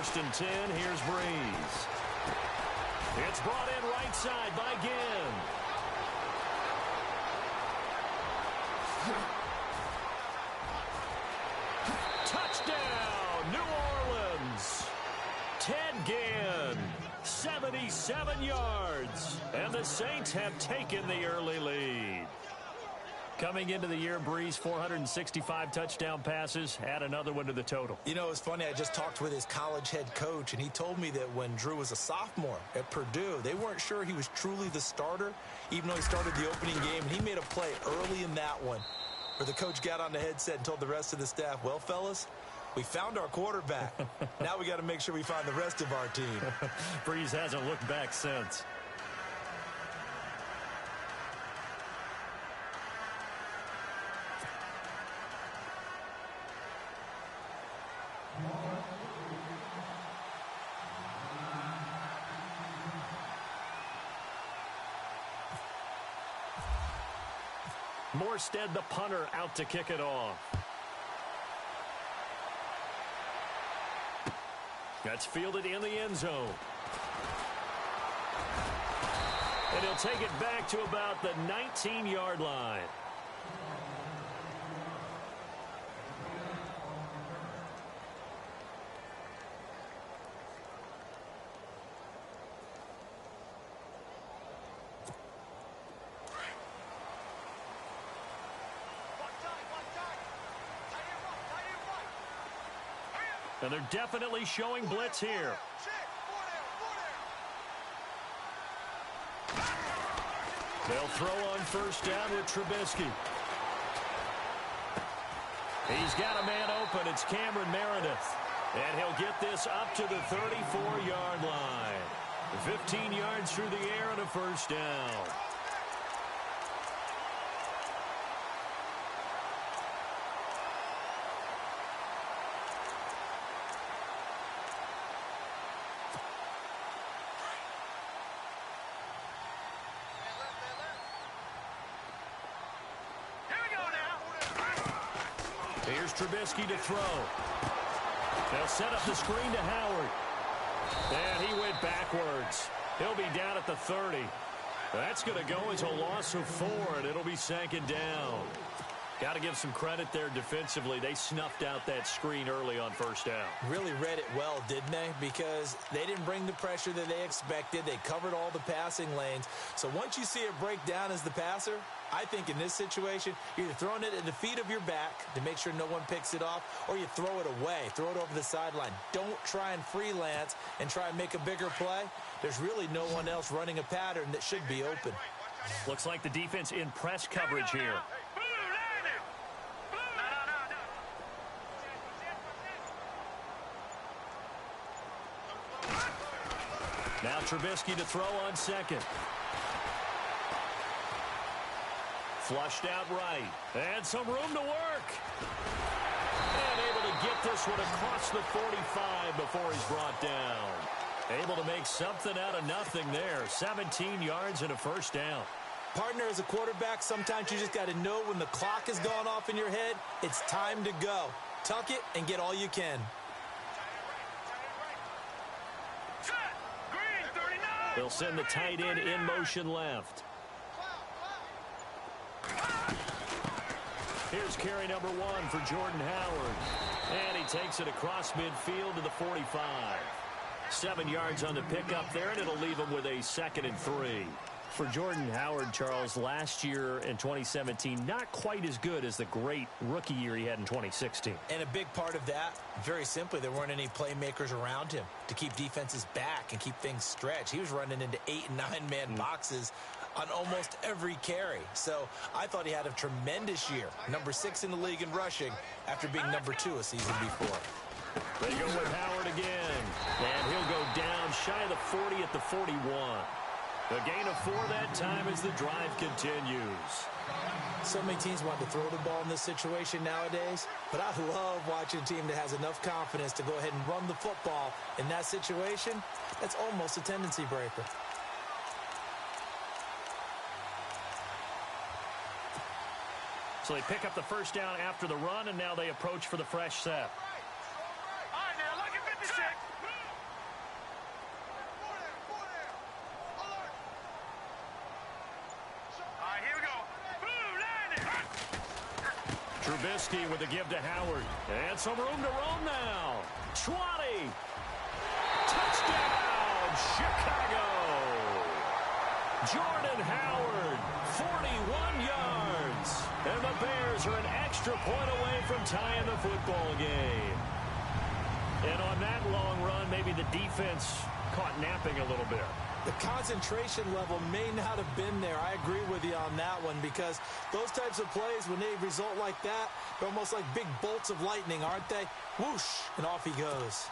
1st and 10. Here's Breeze. It's brought in right side by Goin. Touchdown, New Orleans. Ted Ginn, 77 yards. And the Saints have taken the early lead. Coming into the year, Breeze, 465 touchdown passes. Add another one to the total. You know, it's funny. I just talked with his college head coach, and he told me that when Drew was a sophomore at Purdue, they weren't sure he was truly the starter, even though he started the opening game. And he made a play early in that one where the coach got on the headset and told the rest of the staff, well, fellas, we found our quarterback. Now we got to make sure we find the rest of our team. Breeze hasn't looked back since. Morstead, the punter, out to kick it off. That's fielded in the end zone. And he'll take it back to about the 19-yard line. And they're definitely showing blitz here. They'll throw on 1st down with Trubisky. He's got a man open. It's Cameron Meredith. And he'll get this up to the 34-yard line. 15 yards through the air and a 1st down. Here's Trubisky to throw. They'll set up the screen to Howard. And he went backwards. He'll be down at the 30. That's going to go as a loss of 4, and it'll be 2nd down. Got to give some credit there defensively. They snuffed out that screen early on 1st down. Really read it well, didn't they? Because they didn't bring the pressure that they expected. They covered all the passing lanes. So once you see it break down as the passer, I think in this situation, you're either throwing it at the feet of your back to make sure no one picks it off, or you throw it away, throw it over the sideline. Don't try and freelance and try and make a bigger play. There's really no one else running a pattern that should be open. Looks like the defense in press coverage here. Now Trubisky to throw on 2nd. Flushed out right. And some room to work. And able to get this one across the 45 before he's brought down. Able to make something out of nothing there. 17 yards and a 1st down. Partner, as a quarterback, sometimes you just got to know when the clock has gone off in your head, it's time to go. Tuck it and get all you can. They'll send the tight end in motion left. Here's carry number 1 for Jordan Howard. And he takes it across midfield to the 45. 7 yards on the pickup there, and it'll leave him with a 2nd and 3. For Jordan Howard, Charles, last year in 2017, not quite as good as the great rookie year he had in 2016. And a big part of that, very simply, there weren't any playmakers around him to keep defenses back and keep things stretched. He was running into 8- and 9-man boxes on almost every carry. So I thought he had a tremendous year. Number 6 in the league in rushing after being number 2 a season before. They go with Howard again. And he'll go down shy of the 40 at the 41. A gain of 4 that time as the drive continues. So many teams want to throw the ball in this situation nowadays, but I love watching a team that has enough confidence to go ahead and run the football in that situation. That's almost a tendency breaker. So they pick up the 1st down after the run, and now they approach for the fresh set. All right, now look at 56. Trubisky with the give to Howard. And some room to roam now. 20. Touchdown, Chicago. Jordan Howard, 41 yards. And the Bears are an extra point away from tying the football game. And on that long run, maybe the defense caught napping a little bit. The concentration level may not have been there. I agree with you on that one, because those types of plays, when they result like that, they're almost like big bolts of lightning, aren't they? Whoosh, and off he goes.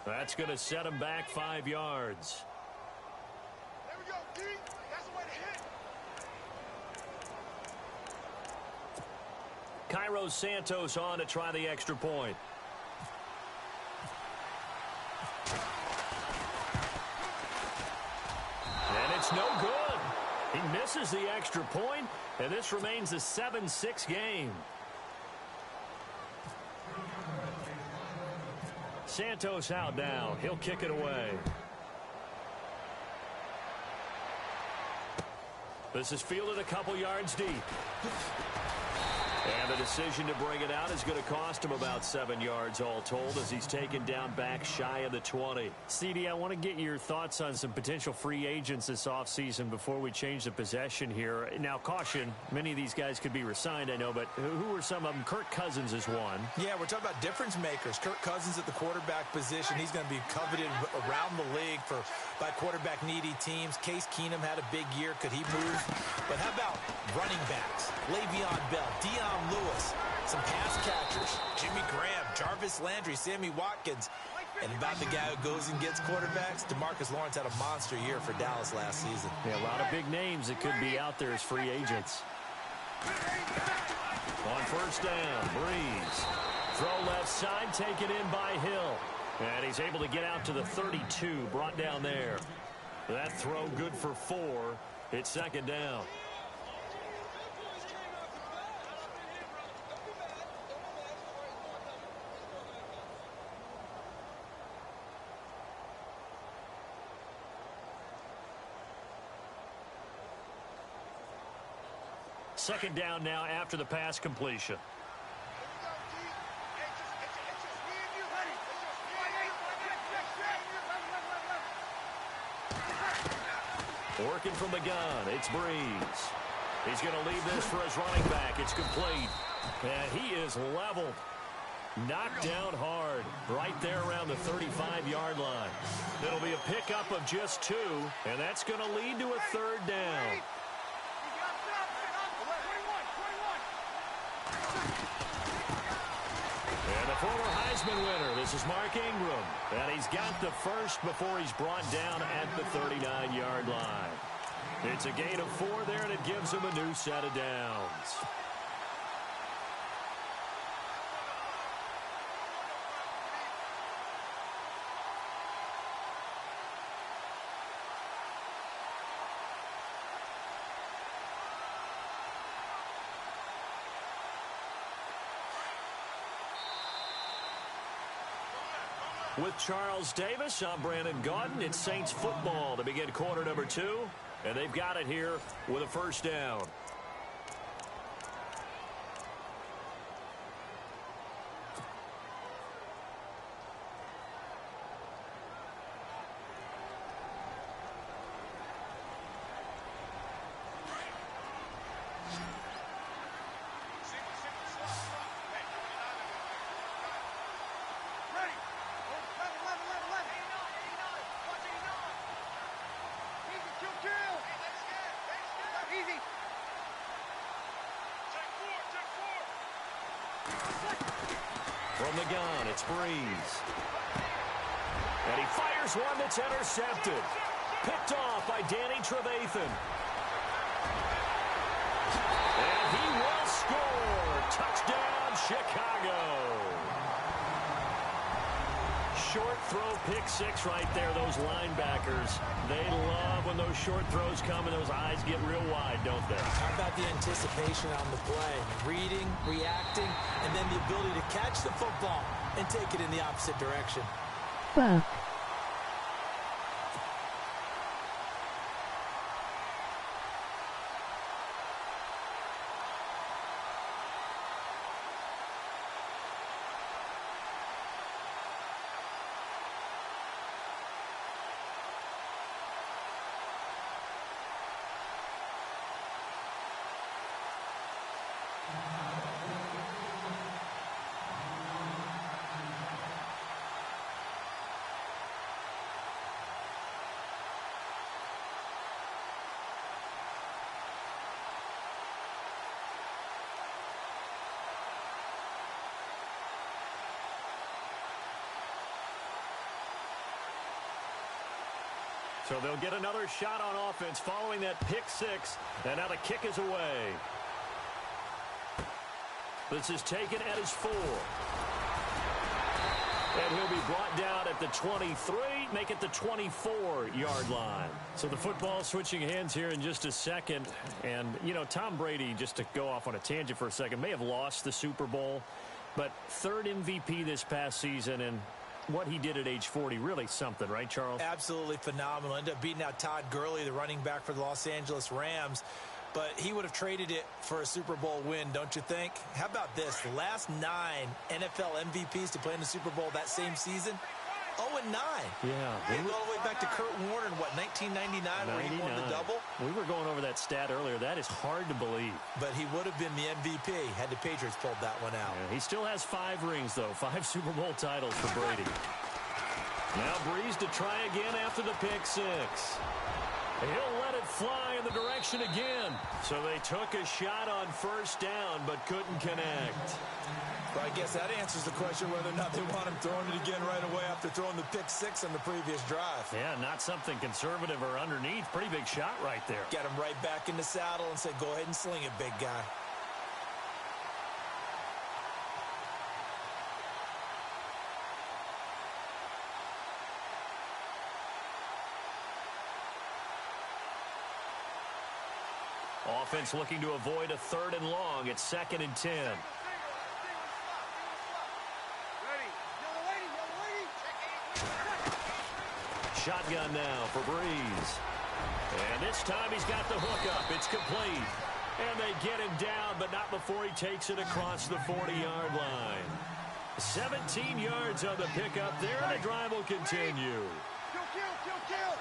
That's going to set him back 5 yards. There we go, D. That's the way to hit. Cairo Santos on to try the extra point. And it's no good. He misses the extra point, and this remains a 7-6 game. Santos out now. He'll kick it away. This is fielded a couple yards deep. And the decision to bring it out is going to cost him about 7 yards all told, as he's taken down back shy of the 20. CD, I want to get your thoughts on some potential free agents this offseason before we change the possession here. Now, caution, many of these guys could be re-signed, I know, but who are some of them? Kirk Cousins is one. Yeah, we're talking about difference makers. Kirk Cousins at the quarterback position. He's going to be coveted around the league by quarterback-needy teams. Case Keenum had a big year. Could he move? But how about running backs? Le'Veon Bell, Dion Lewis, some pass catchers, Jimmy Graham, Jarvis Landry, Sammy Watkins, and about the guy who goes and gets quarterbacks, DeMarcus Lawrence had a monster year for Dallas last season. Yeah, a lot of big names that could be out there as free agents. On first down, Breeze. Throw left side, taken in by Hill. And he's able to get out to the 32, brought down there. That throw good for 4. It's second down. Second down now after the pass completion. Working from the gun, it's Breeze. He's going to leave this for his running back. It's complete. And he is leveled. Knocked down hard right there around the 35-yard line. It'll be a pickup of just 2, and that's going to lead to a third down. And the former Heisman winner, this is Mark Ingram. And he's got the first before he's brought down at the 39-yard line. It's a gain of 4 there, and it gives him a new set of downs. With Charles Davis, I'm Brandon Gaudin. It's Saints football to begin quarter number 2, and they've got it here with a first down. From the gun, it's Breeze. And he fires one that's intercepted. Picked off by Danny Trevathan. And he will score. Touchdown, Chicago. Short throw pick six right there, those linebackers. They love when those short throws come and those eyes get real wide, don't they? How about the anticipation on the play? Reading, reacting, and then the ability to catch the football and take it in the opposite direction. Buck. So they'll get another shot on offense following that pick six. And now the kick is away. This is taken at his 4. And he'll be brought down at the 23, make it the 24-yard line. So the football switching hands here in just a second. And, you know, Tom Brady, just to go off on a tangent for a second, may have lost the Super Bowl. But third MVP this past season, and what he did at age 40, really something, right, Charles? Absolutely phenomenal. Ended up beating out Todd Gurley, the running back for the Los Angeles Rams. But he would have traded it for a Super Bowl win, don't you think? How about this? The last 9 NFL MVPs to play in the Super Bowl that same season, 0-9. Yeah. They go all the way back to Kurt Warner in, what, 1999 where he won the double? We were going over that stat earlier. That is hard to believe. But he would have been the MVP had the Patriots pulled that one out. Yeah, he still has 5 rings, though. 5 Super Bowl titles for Brady. Now Breeze to try again after the pick six. He'll let it fly in the direction again. So they took a shot on first down, but couldn't connect. Well, I guess that answers the question whether or not they want him throwing it again right away after throwing the pick six on the previous drive. Yeah, not something conservative or underneath. Pretty big shot right there. Get him right back in the saddle and say, go ahead and sling it, big guy. Offense looking to avoid a 3rd and long. It's 2nd and 10. Shotgun now for Breeze. And this time he's got the hook up. It's complete. And they get him down, but not before he takes it across the 40-yard line. 17 yards on the pickup there, and the drive will continue. Kill.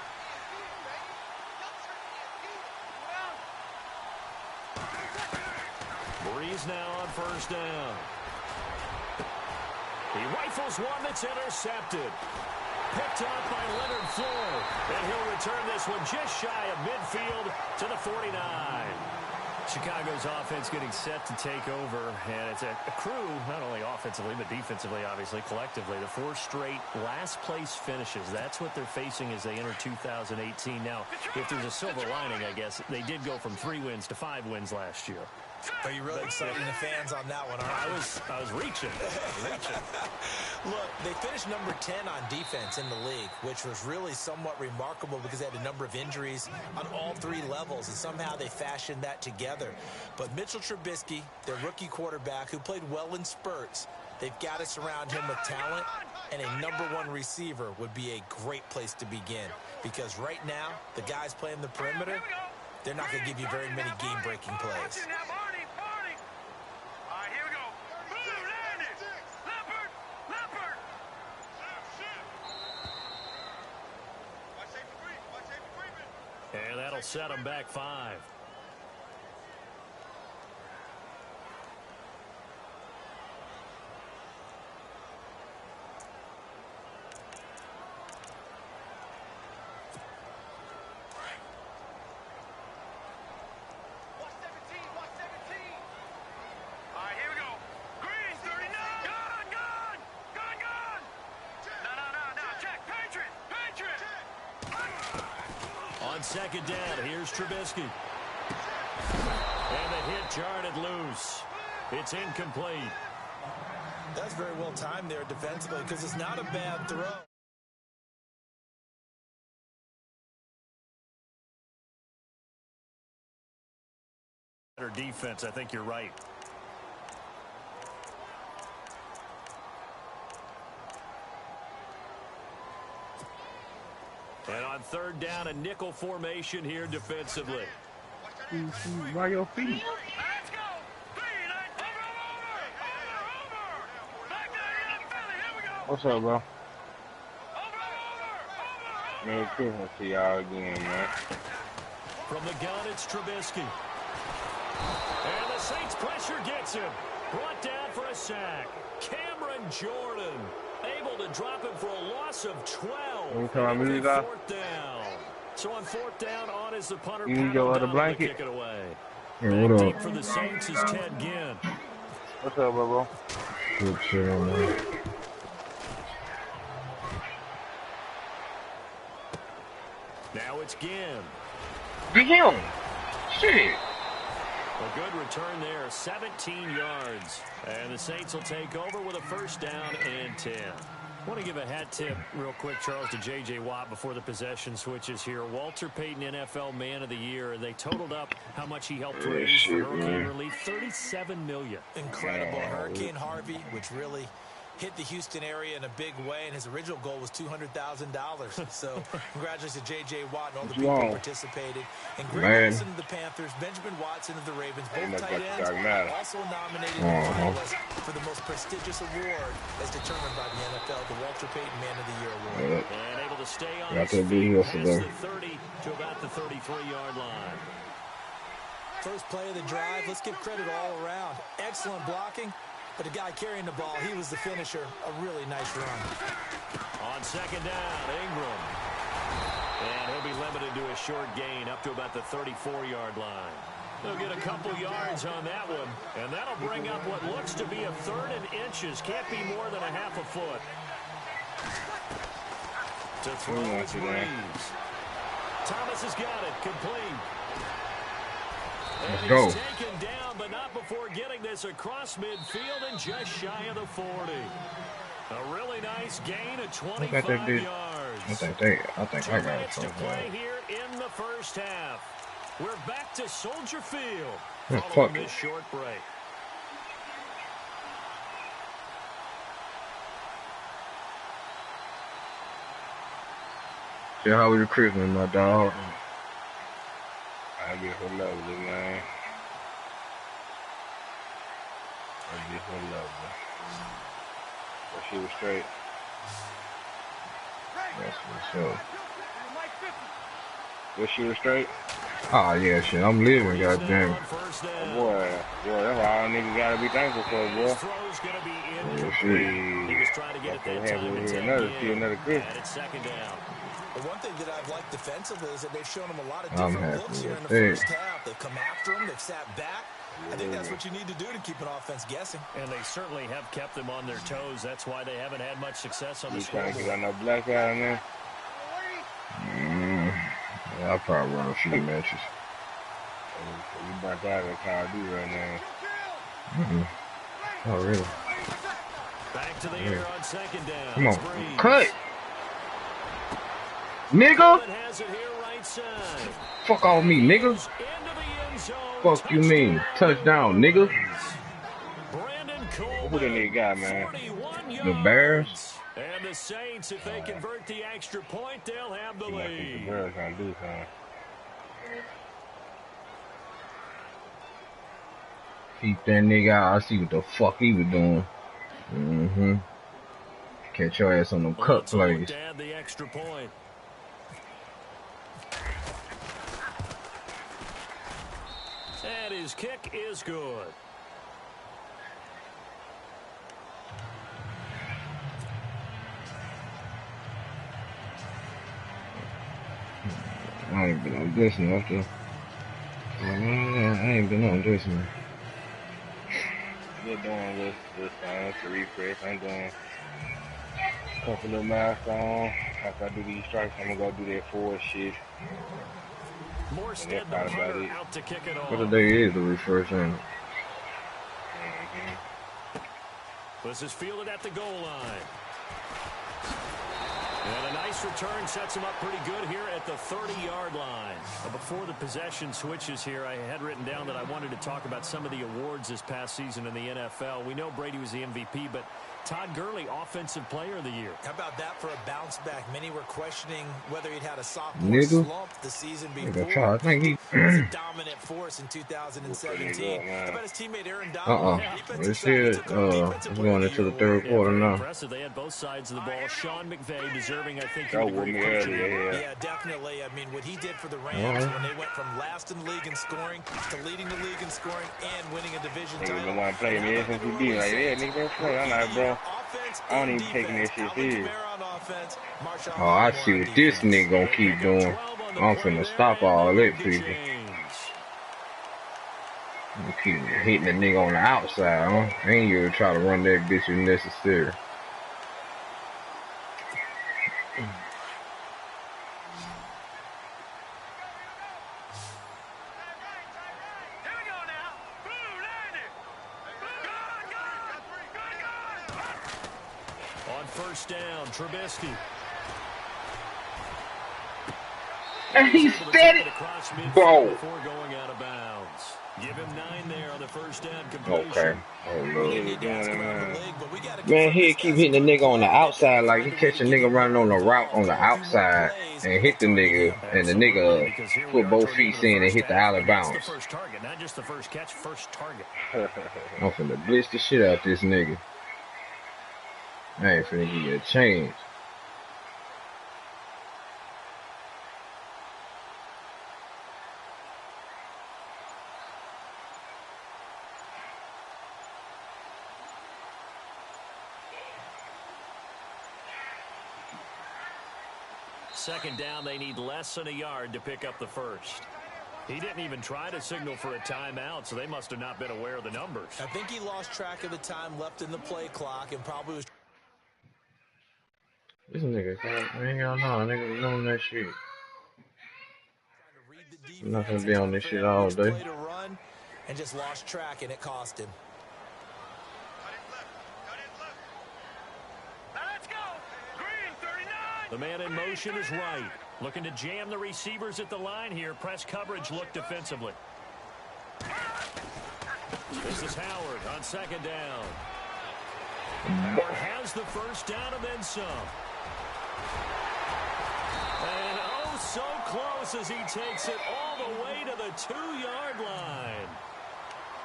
Breeze now on first down. He rifles one that's intercepted. Picked up by Leonard Floyd. And he'll return this one just shy of midfield to the 49. Chicago's offense getting set to take over. And it's a crew, not only offensively, but defensively, obviously, collectively. The 4 straight last-place finishes. That's what they're facing as they enter 2018. Now, if there's a silver lining, I guess, they did go from 3 wins to 5 wins last year. Are you really exciting the fans on that one, aren't you? I was reaching. Look, they finished number 10 on defense in the league, which was really somewhat remarkable because they had a number of injuries on all 3 levels, and somehow they fashioned that together. But Mitchell Trubisky, their rookie quarterback, who played well in spurts, they've got to surround him with talent, and a #1 receiver would be a great place to begin. Because right now, the guys playing the perimeter, they're not going to give you very many game-breaking plays. And that'll set them back 5. On 2nd down, here's Trubisky. And the hit jarred it loose. It's incomplete. That's very well timed there defensively because it's not a bad throw. Better defense, I think you're right. And on third down, a nickel formation here defensively. By your feet. What's up, bro? Merry Christmas to y'all again, man. From the gun, it's Trubisky. And the Saints pressure gets him. Brought down for a sack. Cameron Jordan able to drop him for a loss of 12. Fourth down. So on fourth down, on is the punter. You need your other blanket? Kick it away. Yeah, what Deep up? for the Saints is Ted Ginn. What's up, bro? Good shit, man. Now it's Ginn. Get him! Shit! A good return there, 17 yards. And the Saints will take over with a first down and 10. I want to give a hat tip real quick, Charles, to J.J. Watt before the possession switches here. Walter Payton, NFL Man of the Year. They totaled up how much he helped raise for hurricane relief, $37 million. Incredible. Hurricane Harvey, which really hit the Houston area in a big way, and his original goal was $200,000. So congratulations to J.J. Watt and all the people who participated. And Greg Olsen of the Panthers, Benjamin Watson of the Ravens, both tight ends, also nominated finalists for the most prestigious award as determined by the NFL, the Walter Payton Man of the Year award. And able to stay on his feet past the 30 to about the 33-yard line. First play of the drive, let's give credit all around. Excellent blocking. But the guy carrying the ball, he was the finisher. A really nice run. On second down, Ingram. And he'll be limited to a short gain up to about the 34-yard line. They'll get a couple yards on that one. And that'll bring up what looks to be a third and inches. Can't be more than a half a foot. To throw is Reeves. Thomas has got it. Complete. And he's taken down, but not before getting this across midfield and just shy of the 40. A really nice gain of 25 yards. I think I got it. To play here in the first half. We're back to Soldier Field following this short break. See how we recruiting, my dog. I get her lovely, man. I get her lovely. But she was straight. That's for sure. Was she was straight? Oh, yeah, shit. I'm living, goddamn. Boy, that's all niggas gotta be thankful for, boy. Yeah, shit. He was trying to get it that time and take another Chris. And it's second down. The one thing that I've liked defensively is that they've shown him a lot of different looks here in the first half. They've come after him. They've sat back. I think that's what you need to do to keep an offense guessing. And they certainly have kept them on their toes. That's why they haven't had much success on the scoreboard. You scoreboard. trying to get on that black out in there? Yeah, I'll probably run a few matches. You burnt out of Call of Duty right now. Oh, really? Back to the air on second down. Come on. Cut! Nigga! Fuck off me, nigga. Fuck you mean? Touchdown, nigga. Who the nigga got, man? The Bears? And the Saints, if they convert the extra point, they'll have the lead. The Bears gonna do something. Keep that nigga out. I see what the fuck he was doing. Catch your ass on them cut plays. Add the extra point. And his kick is good. I ain't been on this one after. I ain't been on this one. Just doing this time to refresh. I'm doing a couple of milestones. After I do these strikes, I'm gonna go do that forward shit. Morstead, the punter, out to kick it off. What the day is the refresh on? This is fielded at the goal line. And a nice return sets him up pretty good here at the 30-yard line. But before the possession switches here, I had written down that I wanted to talk about some of the awards this past season in the NFL. We know Brady was the MVP, but Todd Gurley, Offensive Player of the Year. How about that for a bounce back? Many were questioning whether he'd had a sophomore Nigga. slump the season before. I think he was a dominant force in 2017. How about his teammate Aaron Donald? This is it's going into the third quarter now. Impressive. They had both sides of the ball. Sean McVay deserving, I think, that would be earlier. Yeah, definitely. I mean, what he did for the Rams when they went from last in the league in scoring to leading the league in scoring and winning a division title. Nigga want to play me since he be like, yeah, nigga, don't play. I'm like, bro, I don't even taking this shit serious. Oh, I see what this nigga gonna keep doing. I'm finna stop all that, people. You keep hitting the nigga on the outside, huh? Ain't you try to run that bitch if necessary. On first down, Trubisky. And he said it, bro. Before going out of bounds. Give him 9 there on the first down completion. Okay. Oh, Lord. Man, he'll keep hitting the nigga on the outside like he catch a nigga running on the route on the outside and hit the nigga, and the nigga put both feet in and hit the out of bounds. First target, not just the first catch, first target. I'm finna blitz the shit out this nigga. I ain't finna give you a change. Second down, they need less than a yard to pick up the first. He didn't even try to signal for a timeout, so they must have not been aware of the numbers. I think he lost track of the time left in the play clock and probably was... This nigga, man, hell no, nigga doing that shit. I'm not gonna be on this shit all day. And just lost track, and it cost him. The man in motion is right. Looking to jam the receivers at the line here. Press coverage look defensively. This is Howard on second down. Howard has the first down and then some. And oh, so close as he takes it all the way to the 2-yard line.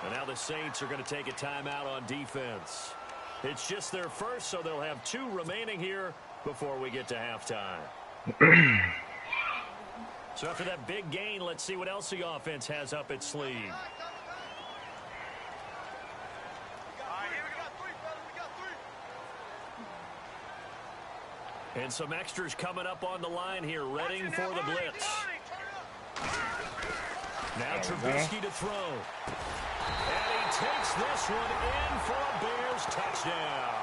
And now the Saints are going to take a timeout on defense. It's just their first, so they'll have 2 remaining here before we get to halftime. So after that big gain, let's see what else the offense has up its sleeve. And some extras coming up on the line here, readying for the blitz. Now Trubisky to throw. And he takes this one in for a Bears touchdown.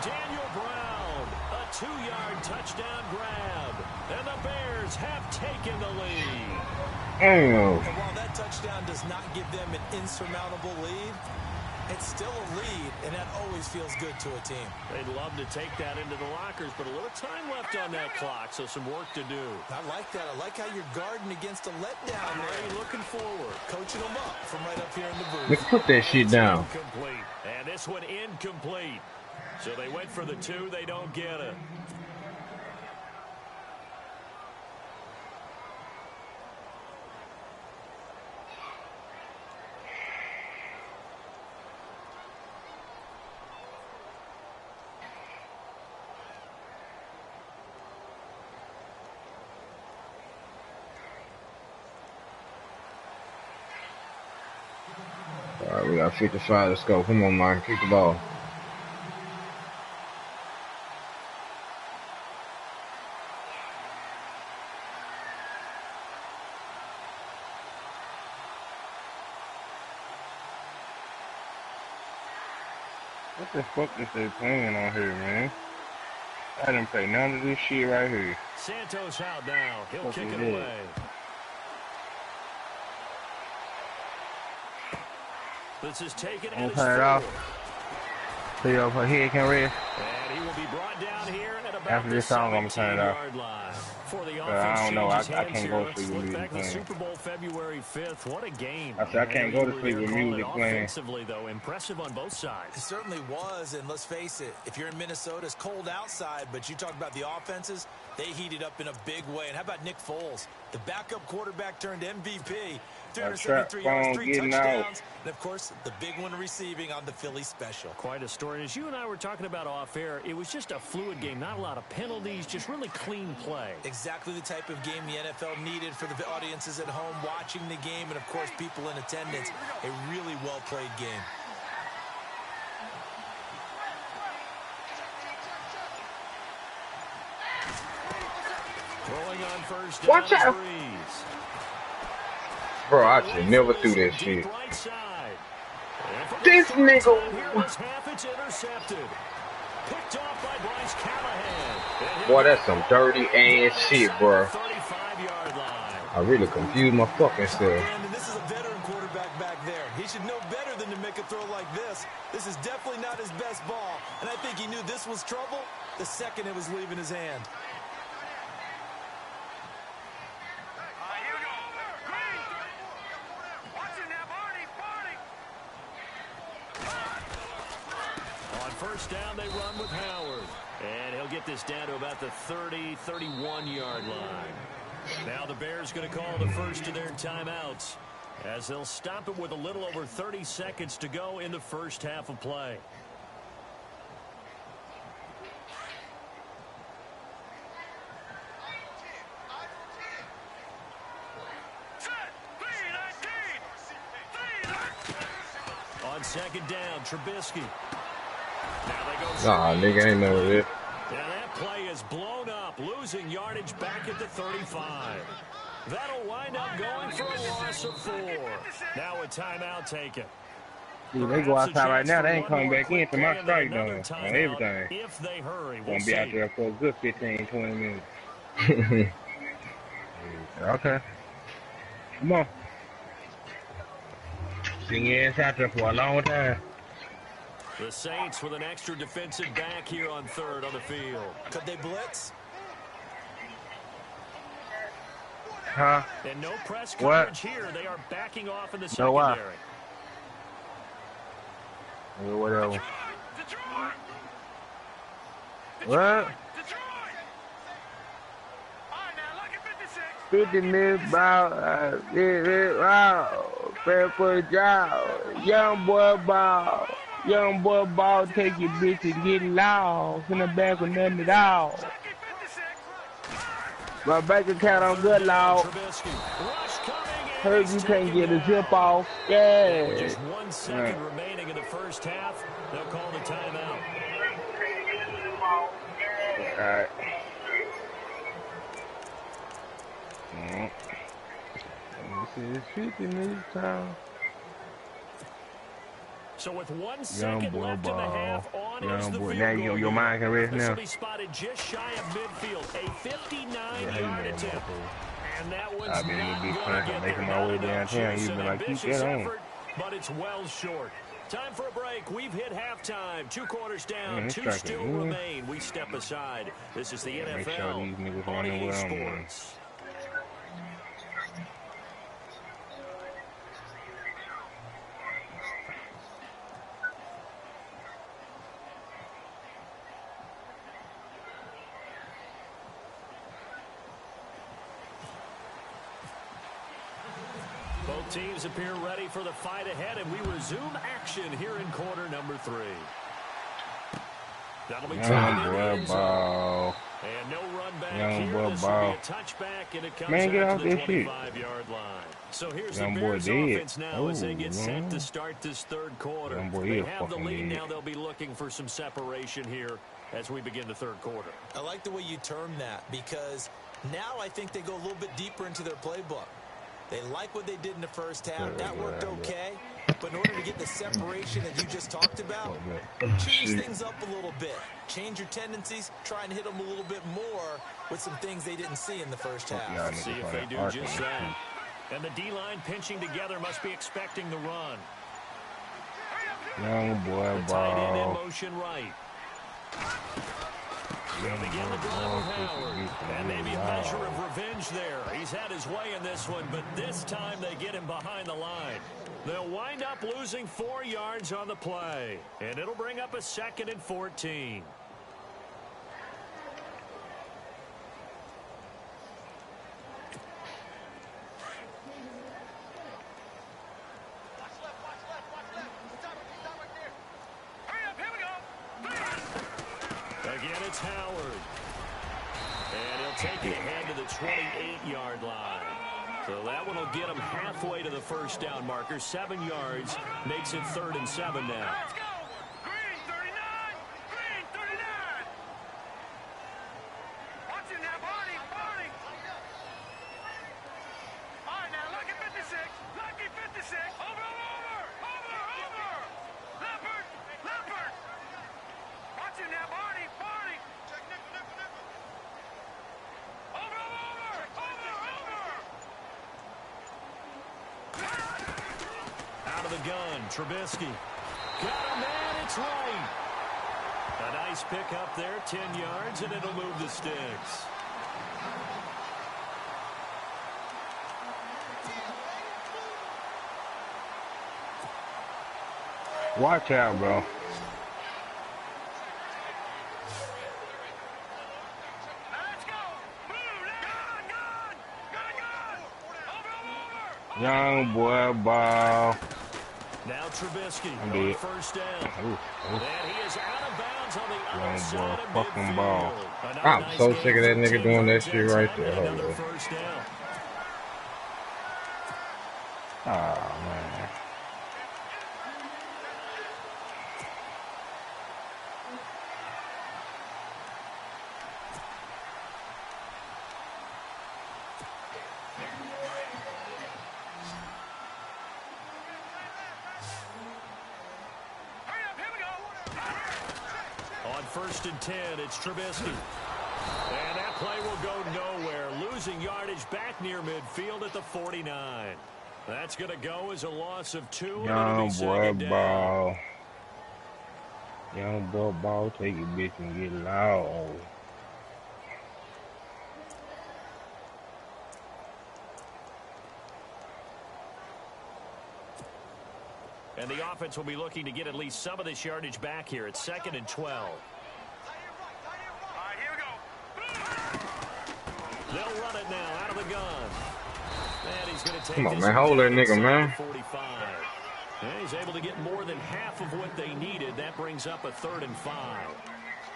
Daniel Brown, a 2-yard touchdown grab. And the Bears have taken the lead. And while that touchdown does not give them an insurmountable lead, it's still a lead, and that always feels good to a team. They'd love to take that into the lockers, but a little time left on that clock, so some work to do. I like that. I like how you're guarding against a letdown. Ray looking forward. Coaching them up from right up here in the booth. Let's put that shit down. Incomplete. And this one incomplete. So they went for the 2. They don't get it. All right, we got 55. Let's go. Come on, man. Kick the ball. What the fuck is they playing on here, man? I didn't play none of this shit right here. Santos out now. He'll kick it away. This is taken and turn it off. Clear up her head can rest. And he will be brought down here at about After this song, I'm gonna turn it off. 17-yard line. For the I offense don't know. I changes hands can't here. go to Let's sleep with look music back to the playing. Super Bowl February 5th. What a game. I said I can't go to sleep with music playing. Offensively, though, impressive on both sides. It certainly was, and let's face it, if you're in Minnesota, it's cold outside, but you talk about the offenses, they heated up in a big way. And how about Nick Foles? The backup quarterback turned MVP. 373 yards, 3 touchdowns, and, of course, the big one receiving on the Philly special. Quite a story. As you and I were talking about off air, it was just a fluid game. Not a lot of penalties, just really clean play. Exactly the type of game the NFL needed for the audiences at home watching the game and, of course, people in attendance. A really well-played game. Throwing on first down. Watch out. Breeze. Bro, I should never do that shit. Right side. This nigga. Here was half. It's intercepted. Picked off by Bryce Callahan. Boy, that's some dirty ass shit, bro. 35-yard line. I really confused my fucking self. And this is a veteran quarterback back there. He should know better than to make a throw like this. This is definitely not his best ball. And I think he knew this was trouble the second it was leaving his hand. First down, they run with Howard. And he'll get this down to about the 30, 31-yard line. Now the Bears going to call the first of their timeouts as they'll stop it with a little over 30 seconds to go in the first half of play. On second down, Trubisky. Nah, nigga ain't know this. Now that play is blown up, losing yardage back at the 35. That'll wind up going for a loss of 4. Now a timeout taken. Dude, they go outside right now. They ain't coming back in to my strike though. On everything. If they hurry, we'll be out there for a good 15, 20 minutes. Okay. Come on. Sing your ass out there for a long time. The Saints with an extra defensive back here on third on the field. Could they blitz? Huh? And no press coverage here. They are backing off in the secondary. Or whatever. What? 50 minutes ball, fair for the job. Young boy ball. Young boy ball, take your bitch and get lost in the back with nothing at all. My bank account on good law. Heard you can't get a zip off. Yeah. Just 1 second remaining in the first half. They'll call the timeout. All right. This is 50 minutes time. So with 1 second left in the half, on is the field now goal. your mind can rest now. This will be spotted just shy of midfield. A 59-yard attempt. And that one's I've been not big going to fan. get Making there. my way downtown. You've been like, keep that on. Effort, but it's well short. Time for a break. We've hit halftime. 2 quarters down. 2 still remain. We step aside. This is the NFL on EA Sports. Both teams appear ready for the fight ahead, and we resume action here in quarter number 3. That'll be taken in the end zone. And no run back here. This will be a touchback, and it comes out to the 25-yard line. So here's the Bears offense now as they get set to start this third quarter. They have the lead now. They'll be looking for some separation here as we begin the third quarter. I like the way you term that because now I think they go a little bit deeper into their playbook. They like what they did in the first half. That worked okay. But in order to get the separation that you just talked about, change things up a little bit. Change your tendencies. Try and hit them a little bit more with some things they didn't see in the first half. See if they do just that. And the D-line pinching together must be expecting the run. Young boy The tight end in ball. motion right. They'll begin the drive with Howard. And maybe a measure of revenge there. He's had his way in this one, but this time they get him behind the line. They'll wind up losing 4 yards on the play. And it'll bring up a 2nd and 14. Again, it's Howard. And he'll take it ahead to the 28-yard line. So that one will get him halfway to the first down marker. 7 yards makes it 3rd and 7 now. Let's go. Green 39. Green 39. Watch it now, Barney. Barney. All right, now lucky 56. Lucky 56. Over. Leopard. Leopard. Watch it now, Barney. Barney. Check nickel. Over. Out of the gun, Trubisky. Got him, man, it's right. A nice pick up there, 10 yards, and it'll move the sticks. Watch out, bro. Let's go. Move. Gun. Over. Young boy ball. Now Trubisky I'm on dead. first down. Ooh. And he is out of bounds on the Young outside boy, of fucking midfield. ball. Another I'm nice so game sick of that for nigga 10 doing that yards shit that right time there. and Hold another on. first down. Oh, man. Hurry up. Here we go. On 1st and 10, it's Trubisky. And that play will go nowhere. Losing yardage back near midfield at the 49. That's going to go as a loss of 2. And it'll Young be boy 2nd down. ball. Young boy ball. Take your bitch and get loud. And the offense will be looking to get at least some of this yardage back here. It's 2nd and 12. All right, here we go. They'll run it now out of the gun. And he's going to take Come on, this man. one Hold that down nigga, inside man. the 45. And he's able to get more than half of what they needed. That brings up a 3rd and 5.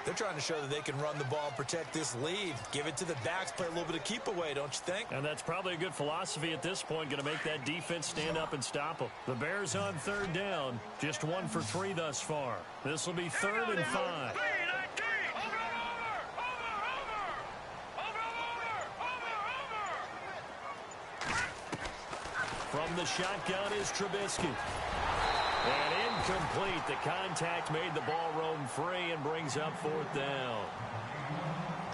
They're trying to show that they can run the ball and protect this lead. Give it to the backs, play a little bit of keep away, don't you think? And that's probably a good philosophy at this point, going to make that defense stand up and stop them. The Bears on 3rd down, just 1 for 3 thus far. This will be 3rd and 5. From the shotgun is Trubisky. And incomplete. The contact made the ball roam free and brings up 4th down.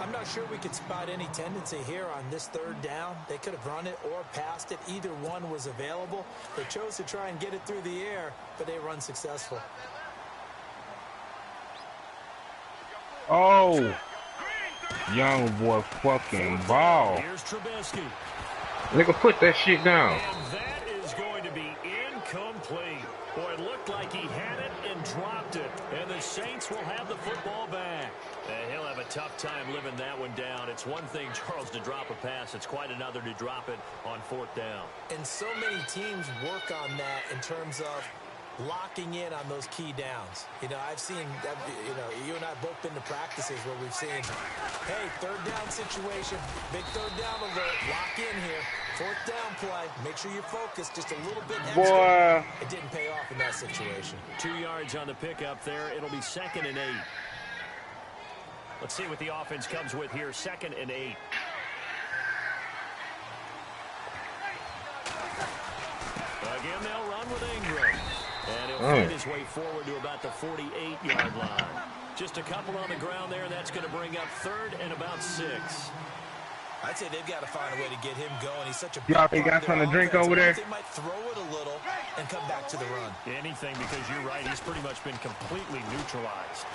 I'm not sure we could spot any tendency here on this 3rd down. They could have run it or passed it. Either one was available. They chose to try and get it through the air, but they were unsuccessful. Oh. Young boy fucking ball. Here's Trubisky. Nigga, put that shit down. And that is going to be incomplete. Boy, it looked like he had it and dropped it. And the Saints will have the football back. And he'll have a tough time living that one down. It's one thing, Charles, to drop a pass. It's quite another to drop it on 4th down. And so many teams work on that in terms of locking in on those key downs. You know, I've seen, you and I have both been to practices where we've seen, hey, 3rd down situation, big 3rd down alert, lock in here, 4th down play, make sure you're focused just a little bit extra. Boy. It didn't pay off in that situation. 2 yards on the pickup there. It'll be 2nd and 8. Let's see what the offense comes with here. 2nd and 8. Again, they'll run with Ingram. And he'll find his way forward to about the 48-yard line. Just a couple on the ground there. That's going to bring up 3rd and about 6. I'd say they've got to find a way to get him going. He's such a big Y'all part think of got their something to drink offense. over there? They might throw it a little and come back to the run. Anything, because you're right. He's pretty much been completely neutralized.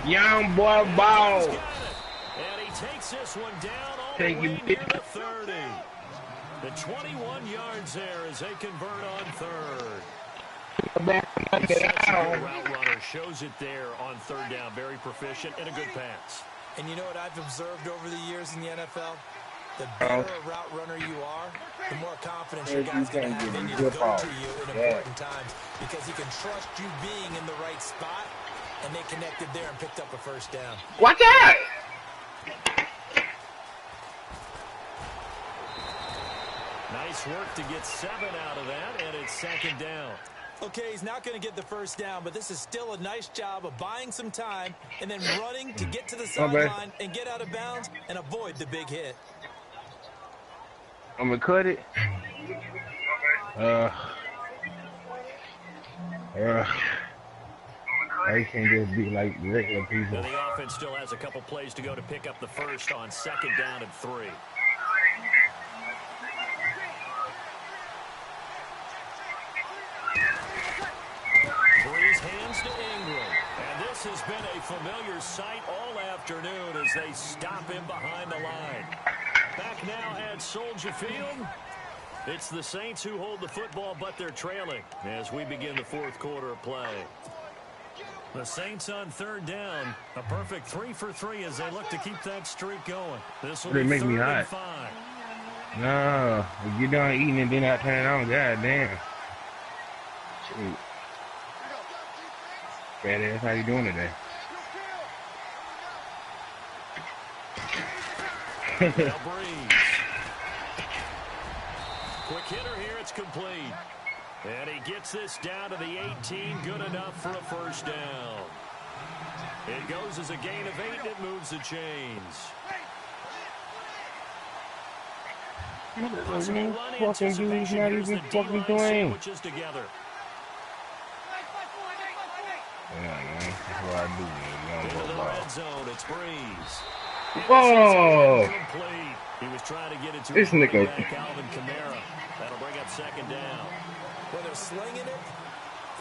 Young boy ball. And he takes this one down all Take the way it. near the 30. The 21 yards there as they convert on third. He's such a good route runner. Shows it there on third down. Very proficient and a good pass. And you know what I've observed over the years in the NFL? The better a route runner you are, the more confidence your guy's going to have in you to go to you in important times, because he can trust you being in the right spot, and they connected there and picked up a first down. Watch out! Nice work to get 7 out of that, and it's second down. Okay, he's not going to get the first down, but this is still a nice job of buying some time and then running to get to the sideline and get out of bounds and avoid the big hit. I'm gonna cut it. I can't just be like regular people. Now the offense still has a couple plays to go to pick up the first on second down and 3. Breeze hands to Ingram. And this has been a familiar sight all afternoon as they stop him behind the line. Back now at Soldier Field. It's the Saints who hold the football, but they're trailing as we begin the fourth quarter of play. The Saints on third down. A perfect 3 for 3 as they look to keep that streak going. This will be They make me 3rd and hot. 5. No, if you done eating and then I turn it on, goddamn. Shoot. Fat ass, how you doing today? Now Breeze. Quick hitter here, it's complete. And he gets this down to the 18, good enough for a first down. It goes as a gain of 8, and it moves the chains. Possible run Fucking dude's anticipation. not Here's even the fucking D-line playing. sandwiches together. Yeah, man, that's what I do, man. Into Young the boy ball. red zone, it's Breeze. Whoa! Incomplete. He was trying to get it to This his running nigga. back, Alvin Kamara. That'll bring up second down. Well, they're slinging it,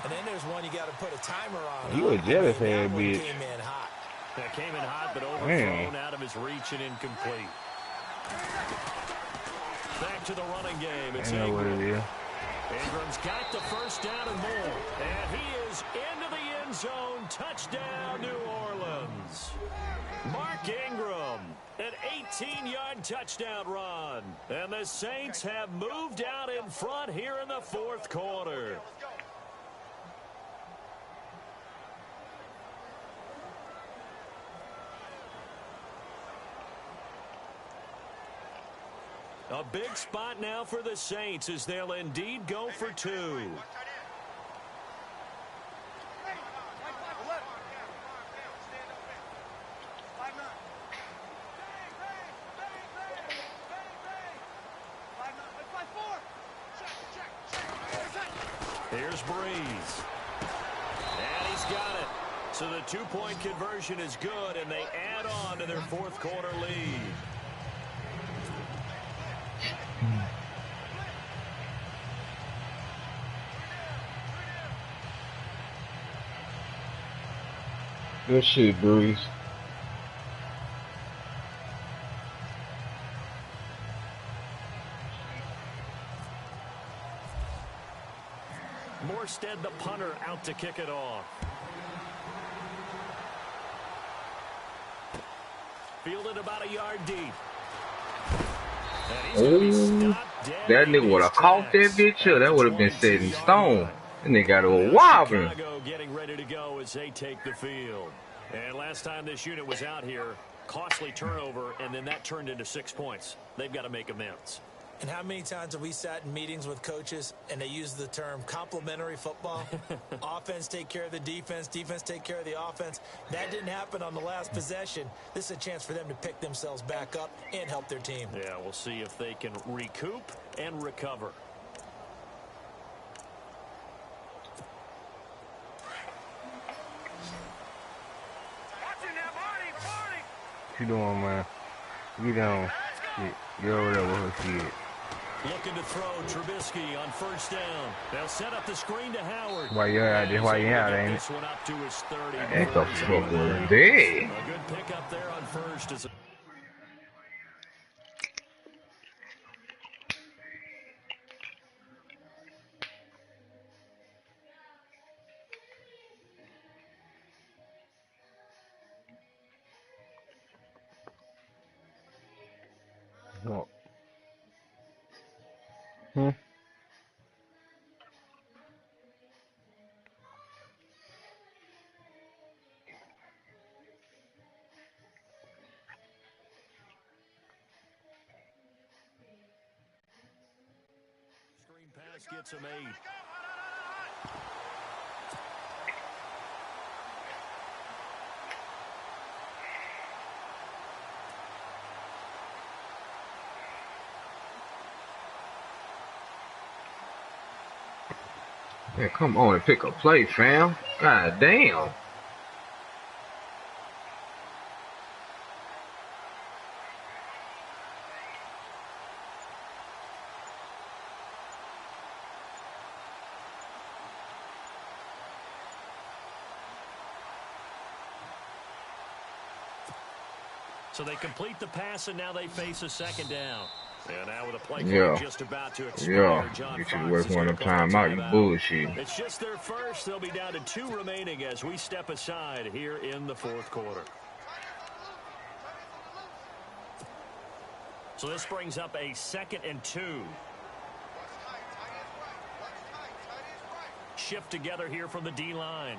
and then there's one you got to put a timer on. You a jealous That ass one bitch. came in hot. That came in hot, but overthrown out of his reach and incomplete. Back to the running game. It's I know what it Ingram. is. Ingram's got the first down and more. And he is into the end zone. Touchdown, New Orleans. Mark Ingram, an 18-yard touchdown run. And the Saints have moved out in front here in the fourth quarter. A big spot now for the Saints as they'll indeed go for 2. Here's Breeze. And he's got it. So the 2-point conversion is good, and they add on to their fourth quarter lead. Good shit, Breeze. Morstead, the punter, out to kick it off. Fielded about a yard deep. And he's gonna be stopped dead That nigga would have caught that bitch up. That would have been set in stone. And they got a wobbling. Chicago getting ready to go as they take the field. And last time this unit was out here, costly turnover, and then that turned into 6 points. They've got to make amends. And how many times have we sat in meetings with coaches and they use the term complementary football? Offense take care of the defense, defense take care of the offense. That didn't happen on the last possession. This is a chance for them to pick themselves back up and help their team. Yeah, we'll see if they can recoup and recover. What you doing, man? You down? Shit. Get over there with her kid. Looking to throw Trubisky on first down. They'll set up the screen to Howard. Why you had this? Why you had it, ain't it? This one up to his 30. What the fuck was that? A good pickup there on first. No. Screen pass gets him 8. Man, come on and pick a play, fam. God damn. So they complete the pass, and now they face a second down. And now with a play clock just about to expire, John Get you to Fox work is one gonna of call time out, you timeout. bullshit. It's just their first. They'll be down to 2 remaining as we step aside here in the fourth quarter. So this brings up a 2nd and 2. Shift together here from the D-line.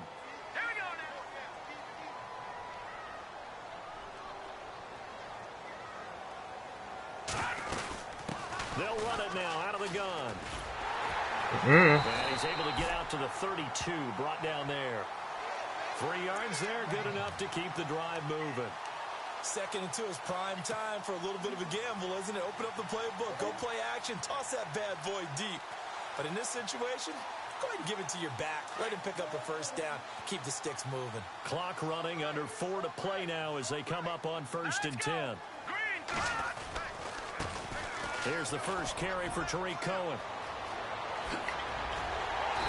They'll run it now out of the gun. And he's able to get out to the 32, brought down there. 3 yards there, good enough to keep the drive moving. 2nd and 2 is prime time for a little bit of a gamble, isn't it? Open up the playbook, go play action, toss that bad boy deep. But in this situation, go ahead and give it to your back. Let him pick up a first down, keep the sticks moving. Clock running, under 4 to play now as they come up on 1st and 10. Here's the first carry for Tariq Cohen.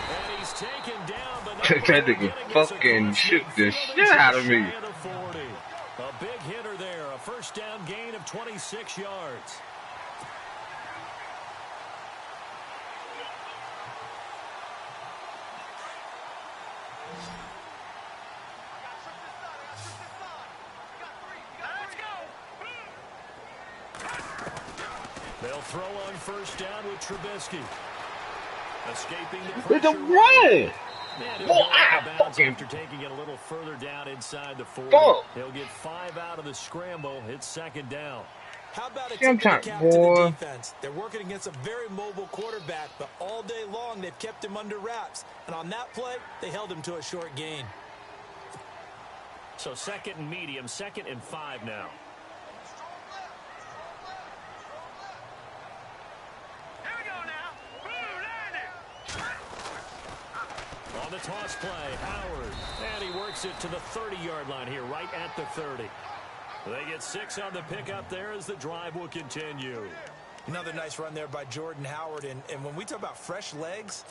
And he's taken down, but That nigga fucking shook the shit out of me. A big hitter there, a first down gain of 26 yards. They'll throw on first down with Trubisky. Escaping the pressure. It's a run! Boy, fucking after taking it a little further down inside the 40. He'll get 5 out of the scramble. It's 2nd down. How about a tip of the cap to the defense? They're working against a very mobile quarterback, but all day long they've kept him under wraps. And on that play, they held him to a short gain. So 2nd and medium, 2nd and 5 now. On the toss play, Howard. And he works it to the 30-yard line here, right at the 30. They get 6 on the pickup there as the drive will continue. Another nice run there by Jordan Howard. And when we talk about fresh legs,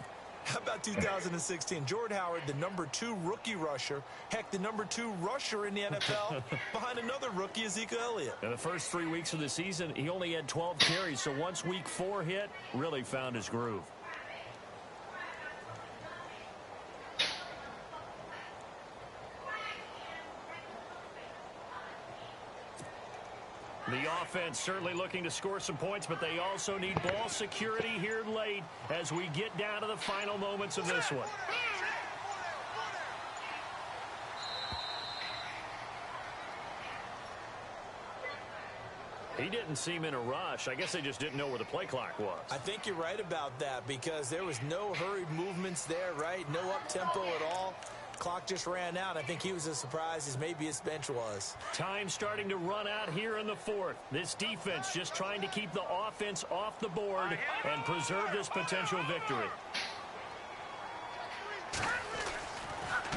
how about 2016? Jordan Howard, the #2 rookie rusher. Heck, the #2 rusher in the NFL behind another rookie, Ezekiel Elliott. In the first 3 weeks of the season, he only had 12 carries. So once week 4 hit, really found his groove. The offense certainly looking to score some points, but they also need ball security here late as we get down to the final moments of this one. He didn't seem in a rush. I guess they just didn't know where the play clock was. I think you're right about that because there was no hurried movements there, right? No up-tempo at all. Clock just ran out. I think he was as surprised as maybe his bench was. Time starting to run out here in the 4th. This defense just trying to keep the offense off the board and preserve this potential victory.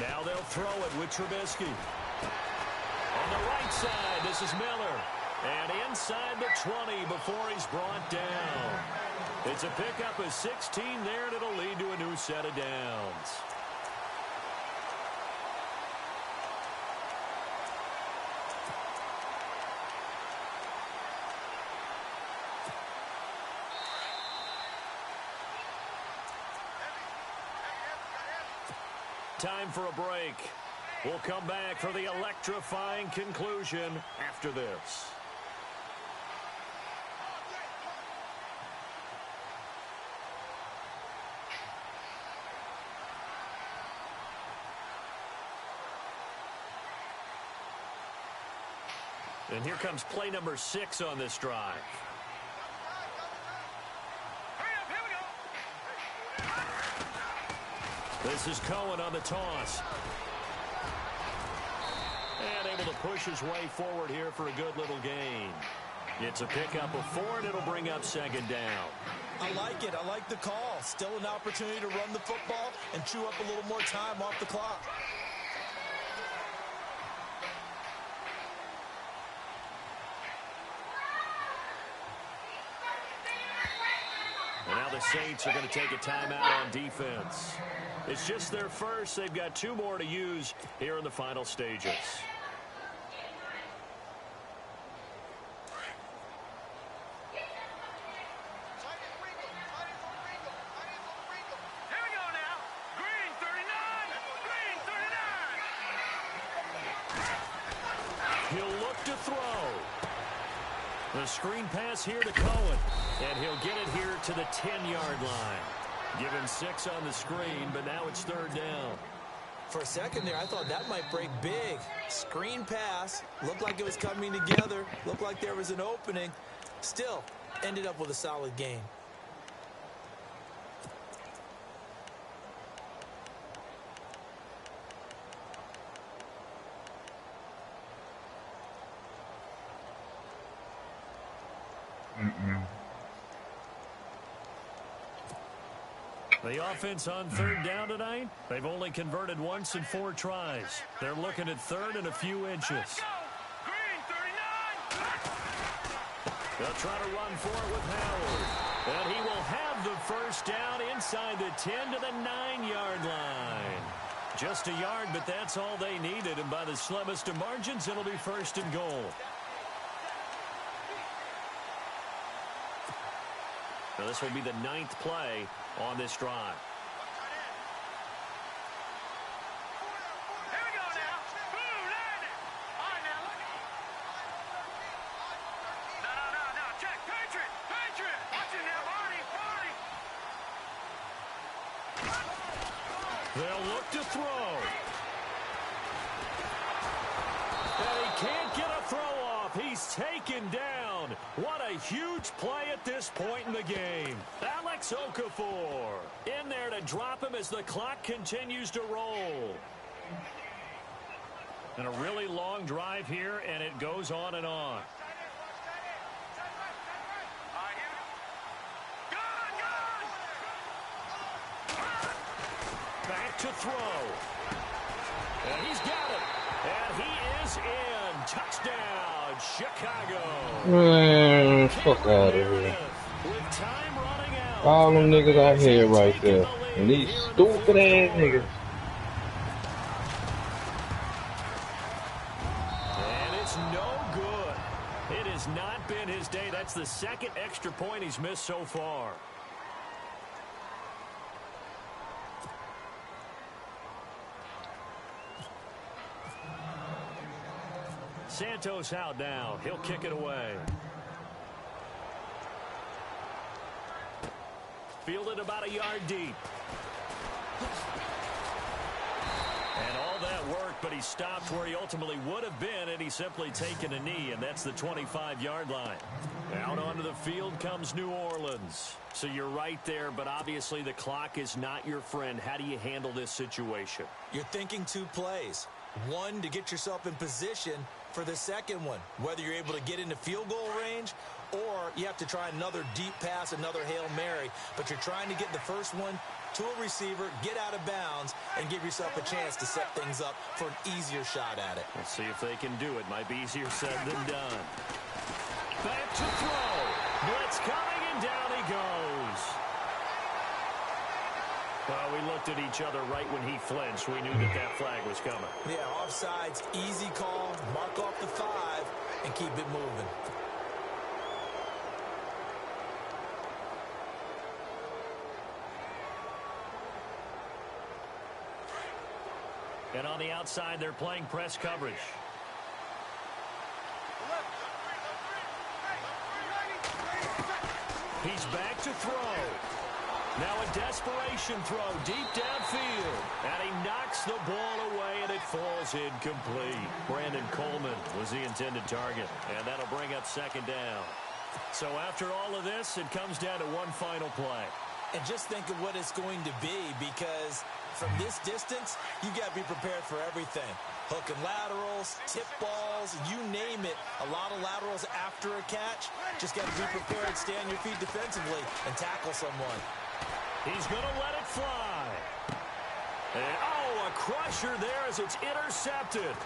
Now they'll throw it with Trubisky. On the right side, this is Miller. And inside the 20 before he's brought down. It's a pickup of 16 there, and it'll lead to a new set of downs. Time for a break. We'll come back for the electrifying conclusion after this. And here comes play number 6 on this drive. This is Goin on the toss. And able to push his way forward here for a good little gain. It's a pickup of 4, and it'll bring up second down. I like it. I like the call. Still an opportunity to run the football and chew up a little more time off the clock. And now the Saints are going to take a timeout on defense. It's just their first. They've got 2 more to use here in the final stages. Here we go now. Green 39. Green 39. He'll look to throw. The screen pass here to Goin, and he'll get it here to the 10-yard line. Given 6 on the screen, but now it's 3rd down. For a second there, I thought that might break big. Screen pass. Looked like it was coming together. Looked like there was an opening. Still, ended up with a solid gain. The offense on 3rd down tonight, they've only converted once in 4 tries. They're looking at 3rd and a few inches. Green 39. They'll try to run for it with Howard. And he will have the first down inside the 10 to the 9-yard line. Just a yard, but that's all they needed. And by the slimmest of margins, it'll be 1st and goal. Now this will be the 9th play on this drive. Here we go now. Boom, land it. All right, now look. No. Check. Patriot. Watch it now, Barney. They'll look to throw. And he can't get a throw off. He's taken down. What a huge play at this point in the game. Alex Okafor in there to drop him as the clock continues to roll. And a really long drive here, and it goes on and on. Back to throw. And he's got it. And he is in. Touchdown, Chicago. Man, fuck out of here. With time running out. All them niggas out here right there. And these stupid ass niggas. And it's no good. It has not been his day. That's the 2nd extra point he's missed so far. Santos out now. He'll kick it away. Fielded about a yard deep. And all that work, but he stopped where he ultimately would have been had he simply taken a knee, and that's the 25-yard line. Out onto the field comes New Orleans. So you're right there, but obviously the clock is not your friend. How do you handle this situation? You're thinking 2 plays. One, to get yourself in position for the second one, whether you're able to get into field goal range or you have to try another deep pass, another Hail Mary, but you're trying to get the first one to a receiver, get out of bounds, and give yourself a chance to set things up for an easier shot at it. Let's see if they can do it. Might be easier said than done. Back to throw. Blitz coming, and down he goes. Well, we looked at each other right when he flinched. We knew that that flag was coming. Yeah, offsides, easy call, mark off the 5, and keep it moving. And on the outside, they're playing press coverage. He's back to throw. Now a desperation throw deep downfield. And he knocks the ball away, and it falls incomplete. Brandon Coleman was the intended target. And that'll bring up second down. So after all of this, it comes down to one final play. And just think of what it's going to be, because from this distance, you got to be prepared for everything. Hook and laterals, tip balls, you name it. A lot of laterals after a catch. Just got to be prepared, stay on your feet defensively, and tackle someone. He's going to let it fly. And, oh, a crusher there as it's intercepted.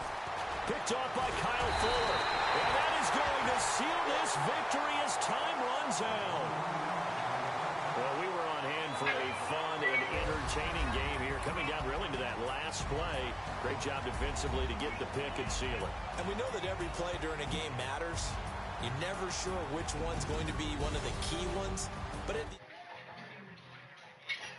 Picked off by Kyle Fuller. And that is going to seal this victory as time runs out. Well, we were on hand for a fun and entertaining game here, coming down really to that last play. Great job defensively to get the pick and seal it. And we know that every play during a game matters. You're never sure which one's going to be one of the key ones, but